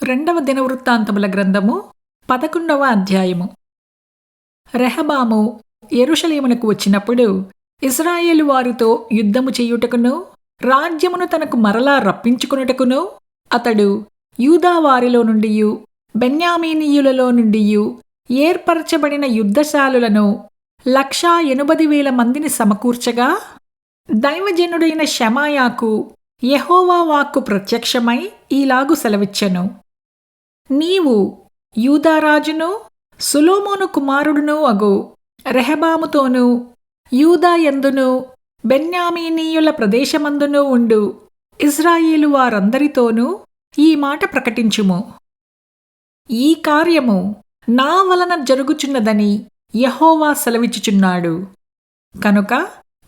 రెండవ దినవృత్తాంతముల గ్రంథము 11వ అధ్యాయము. రెహబాము యెరూషలేమునకు వచ్చినప్పుడు ఇశ్రాయేలు వారితో యుద్ధము చేయుటకును రాజ్యమును తనకు మరలా రప్పించుకొనుటకును అతడు యూదా వారిలో నుండియు బెన్యామీనీయులలో నుండియు ఏర్పరచబడిన యుద్ధశాలులను 180,000 మందిని సమకూర్చగా, దైవజనుడైన షెమాయాకు యెహోవా వాక్కు ప్రత్యక్షమై ఈలాగు సెలవిచ్చెను. నీవు యూదారాజును సొలొమోను కుమారుడును అగు రెహబాముతోనూ యూదా యందును బెన్యామీనీయుల ప్రదేశమందును ఉండు ఇశ్రాయేలు వారందరితోనూ ఈ మాట ప్రకటించుము. ఈ కార్యము నా వలన జరుగుచున్నదని యెహోవా సెలవిచ్చుచున్నాడు. కనుక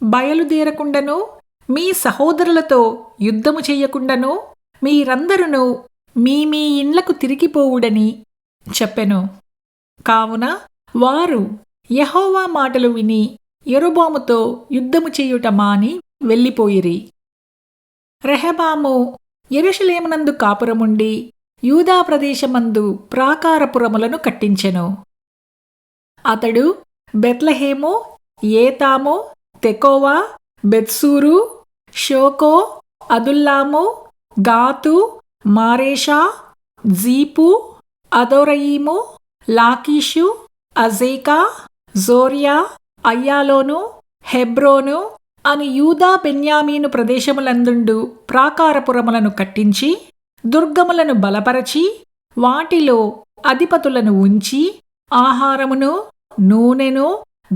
బయలుదేరకుండను మీ సహోదరులతో యుద్ధము చెయ్యకుండను మీరందరును మీ ఇండ్లకు తిరిగిపోవుడని చెప్పెను. కావున వారు యెహోవా మాటలు విని యరొబాముతో యుద్ధము చేయుట మాని వెళ్ళిపోయిరి. రెహబాము యెరూషలేమునందు కాపురముండి యూదా ప్రదేశమందు ప్రాకారపురములను కట్టించెను. అతడు బెత్లెహేము, ఏతాము, తెకోవా, బెత్సూరు, షోకో, అదుల్లాము, గాతు, మారేషా, జీపు, అదోరయీము, లాకీషు, అజేకా, జోర్యా, అయ్యాలోను, హెబ్రోను అని యూదా బెన్యామీను ప్రదేశములందుండు ప్రాకారపురములను కట్టించి దుర్గములను బలపరచి వాటిలో అధిపతులను ఉంచి ఆహారమును, నూనెను,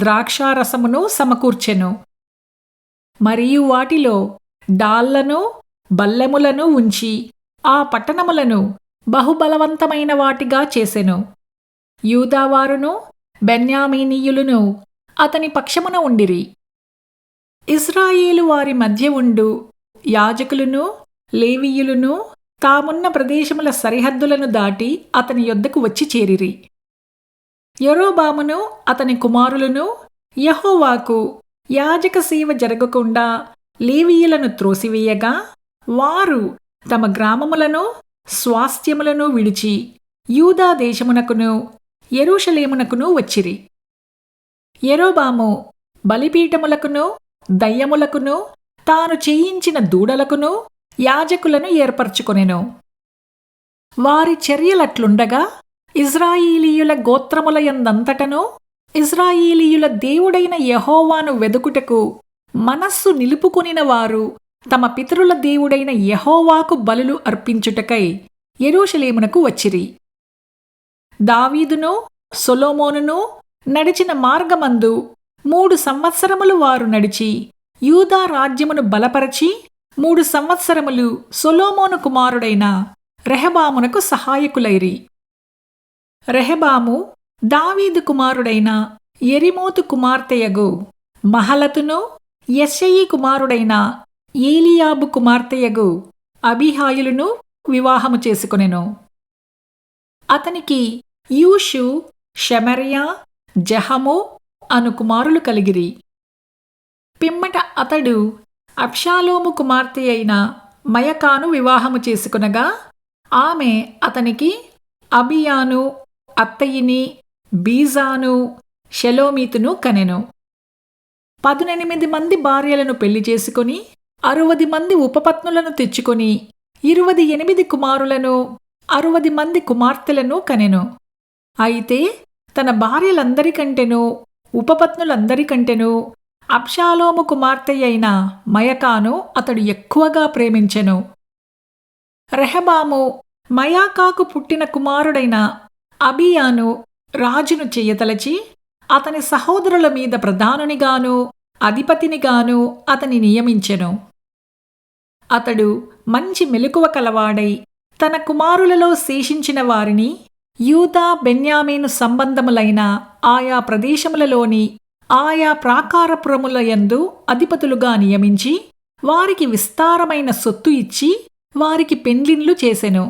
ద్రాక్షారసమును సమకూర్చెను. మరియు వాటిలో డాళ్లను, బల్లెములను ఉంచి ఆ పట్టణములను బహుబలవంతమైన వాటిగా చేసెను. యూదావారును బెన్యామీనీయులును అతని పక్షమున ఉండిరి. ఇశ్రాయేలు వారి మధ్య ఉండు యాజకులును లేవీయులును తామున్న ప్రదేశముల సరిహద్దులను దాటి అతని యొద్దకు వచ్చి చేరిరి. యరొబామును అతని కుమారులను యెహోవాకు యాజక సేవ జరగకుండా లేవీయులను త్రోసివేయగా, వారు తమ గ్రామములను స్వాస్థ్యములను విడిచి యూదా దేశమునకును యెరూషలేమునకును వచ్చిరి. యరొబాము బలిపీఠములకును దయ్యములకును తాను చేయించిన దూడలకును యాజకులను ఏర్పరచుకొనెను. వారి చర్యలట్లుండగా ఇశ్రాయేలీయుల గోత్రములయందంతటను ఇశ్రాయేలీయుల దేవుడైన యెహోవాను వెదుకుటకు మనస్సు నిలుపుకొనిన వారు తమ పితరుల దేవుడైన యెహోవాకు బలులు అర్పించుటకై యెరూషలేమునకు వచ్చిరి. దావీదును సొలొమోనును నడిచిన మార్గమందు 3 సంవత్సరములు వారు నడిచి యూదా రాజ్యమును బలపరచి 3 సంవత్సరములు సొలొమోను కుమారుడైన రెహబామునకు సహాయకులైరి. రెహబాము దావీదు కుమారుడైన యెరిమోతు కుమార్తెయగు మహలతును యెష్షయి కుమారుడైన ఏలీయాబు కుమార్తెయగు అబీహాయిలును వివాహము చేసుకొనెను. అతనికి యూషు, షెమర్యా, జహము అను కుమారులు కలిగిరి. పిమ్మట అతడు అబ్షాలోము కుమార్తె అయిన మయకాను వివాహము చేసుకొనగా, ఆమె అతనికి అబియాను, అత్తయిని, బీజాను, షెలోమీతును కనెను. 18 మంది భార్యలను పెళ్లి చేసుకొని 60 మంది ఉపపత్నులను తెచ్చుకొని 28 కుమారులను 60 మంది కుమార్తెలను కనెను. అయితే తన భార్యలందరికంటెను ఉపపత్నులందరికంటెను అబ్షాలోము కుమార్తె అయిన మయకాను అతడు ఎక్కువగా ప్రేమించెను. రెహబాము మయాకాకు పుట్టిన కుమారుడైన అబియాను రాజును చెయ్యతలచి అతని సహోదరుల మీద ప్రధానునిగాను అధిపతినిగాను అతని నియమించెను. అతడు మంచి మెలకువ కలవాడై తన కుమారులలో శేషించిన వారిని యూదా బెన్యామీను సంబంధములైన ఆయా ప్రదేశములలోని ఆయా ప్రాకారపురములయందు అధిపతులుగా నియమించి వారికి విస్తారమైన సొత్తు ఇచ్చి వారికి పెండ్లిండ్లు చేసెను.